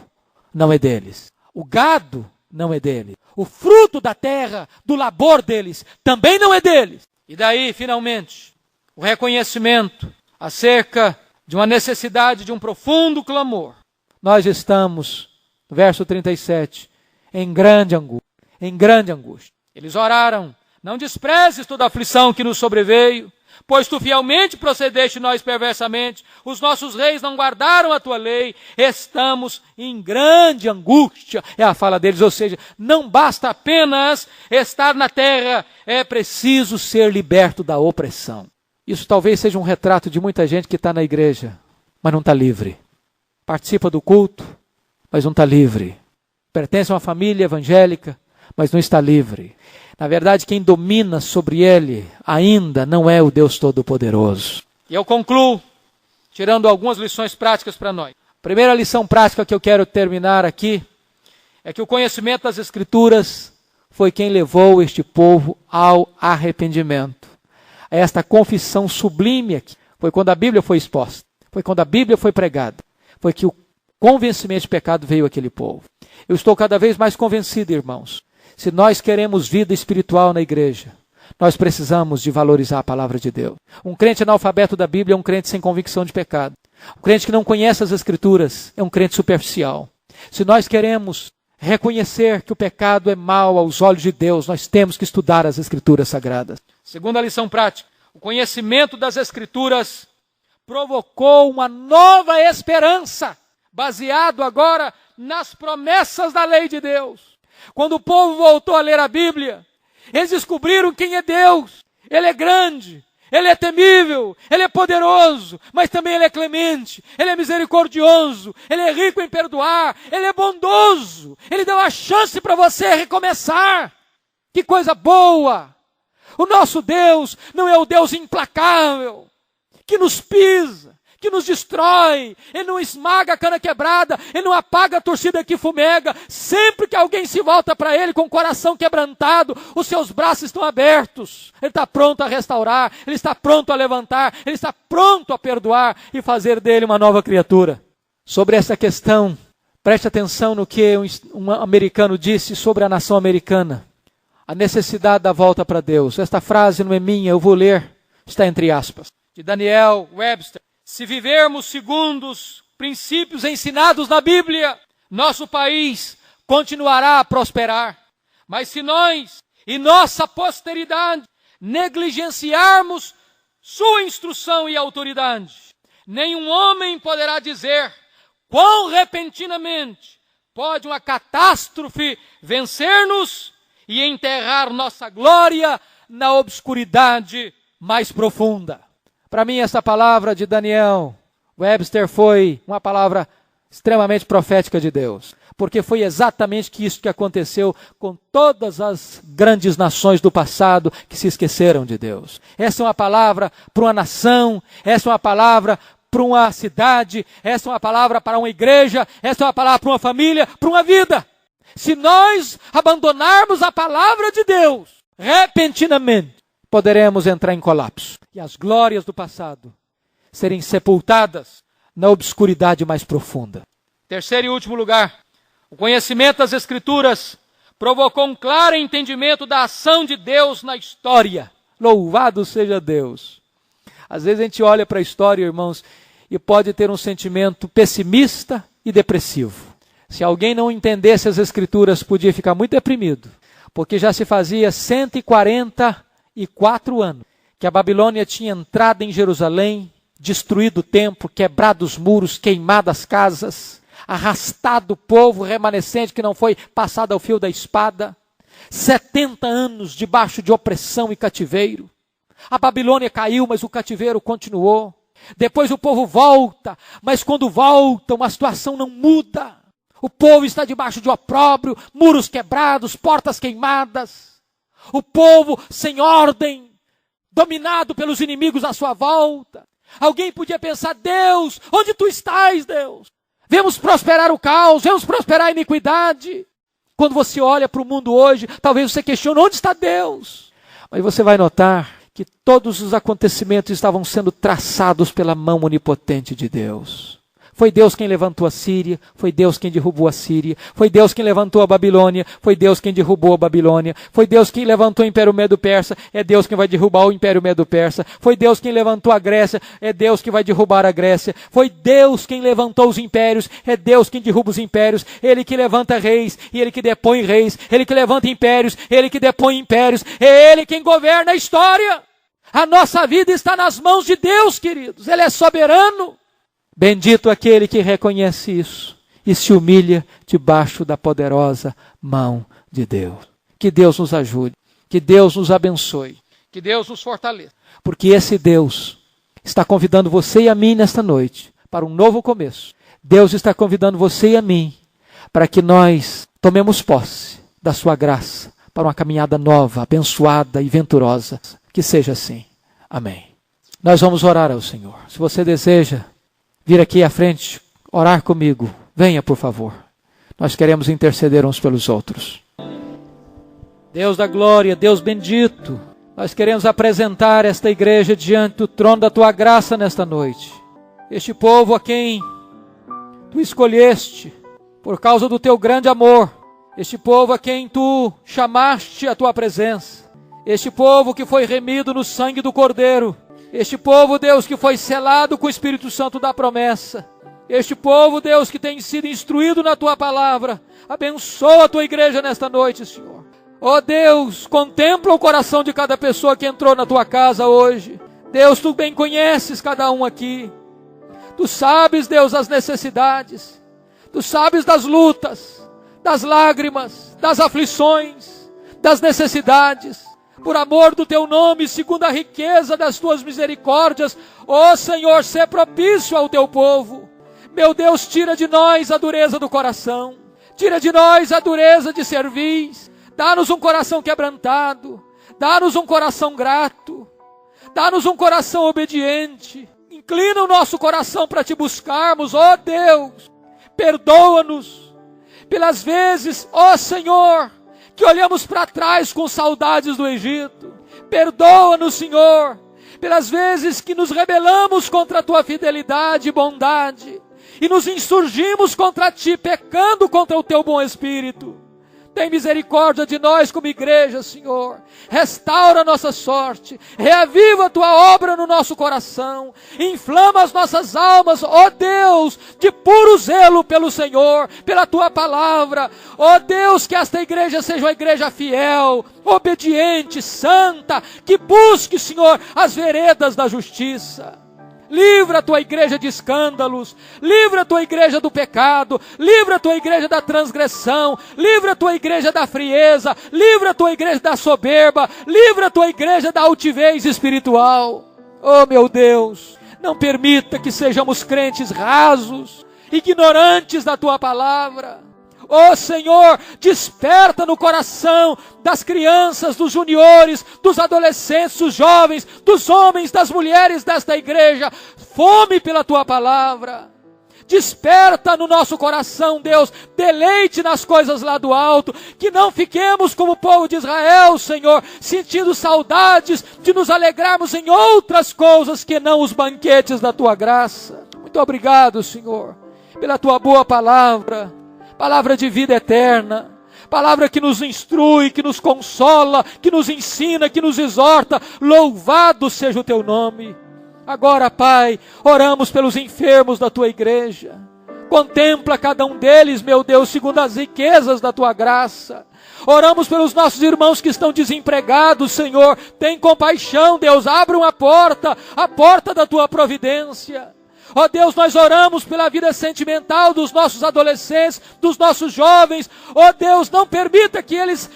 [SPEAKER 1] não é deles, o gado não é deles, o fruto da terra, do labor deles, também não é deles. E daí, finalmente, o reconhecimento acerca de uma necessidade, de um profundo clamor. Nós estamos, verso 37, em grande angústia. Eles oraram, Não desprezes toda a aflição que nos sobreveio, pois tu fielmente procedeste nós perversamente. Os nossos reis não guardaram a tua lei. Estamos em grande angústia. É a fala deles, ou seja, não basta apenas estar na terra, é preciso ser liberto da opressão. Isso talvez seja um retrato de muita gente que está na igreja, mas não está livre. Participa do culto, mas não está livre. Pertence a uma família evangélica, mas não está livre. Na verdade, quem domina sobre ele ainda não é o Deus Todo-Poderoso. E eu concluo, tirando algumas lições práticas para nós. A primeira lição prática que eu quero terminar aqui é que o conhecimento das Escrituras foi quem levou este povo ao arrependimento. Esta confissão sublime aqui foi quando a Bíblia foi exposta, foi quando a Bíblia foi pregada, foi que o convencimento de pecado veio àquele povo. Eu estou cada vez mais convencido, irmãos. Se nós queremos vida espiritual na igreja, nós precisamos de valorizar a palavra de Deus. Um crente analfabeto da Bíblia é um crente sem convicção de pecado. Um crente que não conhece as Escrituras é um crente superficial. Se nós queremos reconhecer que o pecado é mau aos olhos de Deus, nós temos que estudar as Escrituras sagradas. Segunda lição prática, o conhecimento das Escrituras provocou uma nova esperança, baseado agora nas promessas da lei de Deus. Quando o povo voltou a ler a Bíblia, eles descobriram quem é Deus. Ele é grande, Ele é temível, Ele é poderoso, mas também Ele é clemente, Ele é misericordioso, Ele é rico em perdoar, Ele é bondoso, Ele dá uma chance para você recomeçar. Que coisa boa! O nosso Deus não é o Deus implacável, que nos pisa, que nos destrói. Ele não esmaga a cana quebrada, Ele não apaga a torcida que fumega. Sempre que alguém se volta para Ele com o coração quebrantado, os seus braços estão abertos. Ele está pronto a restaurar, Ele está pronto a levantar, Ele está pronto a perdoar e fazer dele uma nova criatura. Sobre essa questão, preste atenção no que um americano disse sobre a nação americana. A necessidade da volta para Deus. Esta frase não é minha, eu vou ler, está entre aspas, de Daniel Webster. Se vivermos segundo os princípios ensinados na Bíblia, nosso país continuará a prosperar. Mas se nós e nossa posteridade negligenciarmos sua instrução e autoridade, nenhum homem poderá dizer quão repentinamente pode uma catástrofe vencer-nos e enterrar nossa glória na obscuridade mais profunda. Para mim, essa palavra de Daniel Webster foi uma palavra extremamente profética de Deus, porque foi exatamente isso que aconteceu com todas as grandes nações do passado que se esqueceram de Deus. Essa é uma palavra para uma nação, essa é uma palavra para uma cidade, essa é uma palavra para uma igreja, essa é uma palavra para uma família, para uma vida. Se nós abandonarmos a palavra de Deus, repentinamente, poderemos entrar em colapso. E as glórias do passado serem sepultadas na obscuridade mais profunda. Terceiro e último lugar, o conhecimento das Escrituras provocou um claro entendimento da ação de Deus na história. Louvado seja Deus. Às vezes a gente olha para a história, irmãos, e pode ter um sentimento pessimista e depressivo. Se alguém não entendesse as Escrituras, podia ficar muito deprimido, porque já se fazia 144 anos que a Babilônia tinha entrado em Jerusalém, destruído o templo, quebrado os muros, queimado as casas, arrastado o povo remanescente que não foi passado ao fio da espada. 70 anos debaixo de opressão e cativeiro. A Babilônia caiu, mas o cativeiro continuou. Depois o povo volta, mas quando volta, uma situação não muda. O povo está debaixo de opróbrio, muros quebrados, portas queimadas. O povo sem ordem, dominado pelos inimigos à sua volta. Alguém podia pensar, Deus, onde tu estás, Deus? Vemos prosperar o caos, vemos prosperar a iniquidade. Quando você olha para o mundo hoje, talvez você questione, onde está Deus? Mas você vai notar que todos os acontecimentos estavam sendo traçados pela mão onipotente de Deus. Foi Deus quem levantou a Síria, foi Deus quem derrubou a Síria, foi Deus quem levantou a Babilônia, foi Deus quem derrubou a Babilônia, foi Deus quem levantou o Império Medo-Persa, é Deus quem vai derrubar o Império Medo-Persa, foi Deus quem levantou a Grécia, é Deus que vai derrubar a Grécia, foi Deus quem levantou os impérios, é Deus quem derruba os impérios, Ele que levanta reis, e Ele que depõe reis, Ele que levanta impérios, Ele que depõe impérios, é Ele quem governa a história. A nossa vida está nas mãos de Deus, queridos, Ele é soberano. Bendito aquele que reconhece isso e se humilha debaixo da poderosa mão de Deus. Que Deus nos ajude, que Deus nos abençoe, que Deus nos fortaleça. Porque esse Deus está convidando você e a mim nesta noite para um novo começo. Deus está convidando você e a mim para que nós tomemos posse da sua graça para uma caminhada nova, abençoada e venturosa. Que seja assim. Amém. Nós vamos orar ao Senhor. Se você deseja vir aqui à frente, orar comigo, venha, por favor. Nós queremos interceder uns pelos outros. Deus da glória, Deus bendito, nós queremos apresentar esta igreja diante do trono da Tua graça nesta noite. Este povo a quem Tu escolheste por causa do Teu grande amor. Este povo a quem Tu chamaste à Tua presença. Este povo que foi remido no sangue do Cordeiro. Este povo, Deus, que foi selado com o Espírito Santo da promessa. Este povo, Deus, que tem sido instruído na Tua palavra. Abençoa a Tua igreja nesta noite, Senhor. Ó Deus, contempla o coração de cada pessoa que entrou na Tua casa hoje. Deus, Tu bem conheces cada um aqui. Tu sabes, Deus, as necessidades. Tu sabes das lutas, das lágrimas, das aflições, das necessidades. Por amor do Teu nome, segundo a riqueza das Tuas misericórdias, ó Senhor, sê propício ao Teu povo. Meu Deus, tira de nós a dureza do coração, tira de nós a dureza de cerviz, dá-nos um coração quebrantado, dá-nos um coração grato, dá-nos um coração obediente, inclina o nosso coração para Te buscarmos, ó Deus, perdoa-nos pelas vezes, ó Senhor, que olhamos para trás com saudades do Egito. Perdoa-nos, Senhor, pelas vezes que nos rebelamos contra a Tua fidelidade e bondade, e nos insurgimos contra Ti, pecando contra o Teu bom Espírito. Tem misericórdia de nós como igreja, Senhor. Restaura a nossa sorte. Reaviva a Tua obra no nosso coração. Inflama as nossas almas, ó Deus, de puro zelo pelo Senhor, pela Tua palavra. Ó Deus, que esta igreja seja uma igreja fiel, obediente, santa, que busque, Senhor, as veredas da justiça. Livra a Tua igreja de escândalos, livra a Tua igreja do pecado, livra a Tua igreja da transgressão, livra a Tua igreja da frieza, livra a Tua igreja da soberba, livra a Tua igreja da altivez espiritual. Oh meu Deus, não permita que sejamos crentes rasos, ignorantes da Tua palavra. Ó Senhor, desperta no coração das crianças, dos juniores, dos adolescentes, dos jovens, dos homens, das mulheres desta igreja, fome pela Tua palavra. Desperta no nosso coração, Deus, deleite nas coisas lá do alto, que não fiquemos como o povo de Israel, Senhor, sentindo saudades de nos alegrarmos em outras coisas que não os banquetes da Tua graça. Muito obrigado, Senhor, pela Tua boa palavra. Palavra de vida eterna, palavra que nos instrui, que nos consola, que nos ensina, que nos exorta. Louvado seja o Teu nome. Agora, Pai, oramos pelos enfermos da Tua igreja. Contempla cada um deles, meu Deus, segundo as riquezas da Tua graça. Oramos pelos nossos irmãos que estão desempregados, Senhor. Tem compaixão, Deus, abre uma porta, a porta da Tua providência. Ó Deus, nós oramos pela vida sentimental dos nossos adolescentes, dos nossos jovens. Ó Deus, não permita que eles,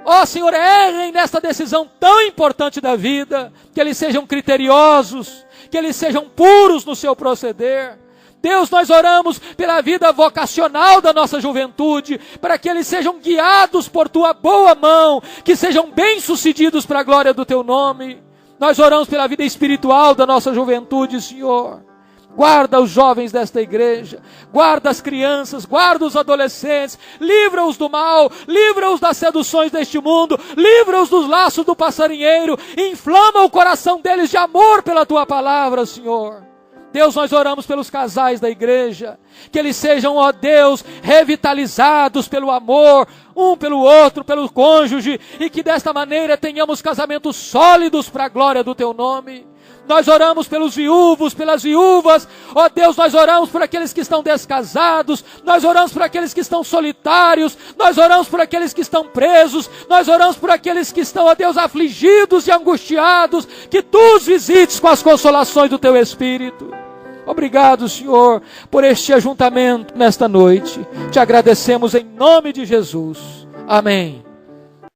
[SPEAKER 1] ó Senhor, errem nesta decisão tão importante da vida. Que eles sejam criteriosos, que eles sejam puros no seu proceder. Deus, nós oramos pela vida vocacional da nossa juventude, para que eles sejam guiados por Tua boa mão, que sejam bem-sucedidos para a glória do Teu nome. Nós oramos pela vida espiritual da nossa juventude, Senhor. Guarda os jovens desta igreja, guarda as crianças, guarda os adolescentes, livra-os do mal, livra-os das seduções deste mundo, livra-os dos laços do passarinheiro, inflama o coração deles de amor pela Tua palavra, Senhor. Deus, nós oramos pelos casais da igreja, que eles sejam, ó Deus, revitalizados pelo amor, um pelo outro, pelo cônjuge, e que desta maneira tenhamos casamentos sólidos para a glória do Teu nome. Nós oramos pelos viúvos, pelas viúvas, ó Deus, nós oramos por aqueles que estão descasados, nós oramos por aqueles que estão solitários, nós oramos por aqueles que estão presos, nós oramos por aqueles que estão, ó Deus, afligidos e angustiados, que Tu os visites com as consolações do Teu Espírito. Obrigado, Senhor, por este ajuntamento nesta noite. Te agradecemos em nome de Jesus. Amém.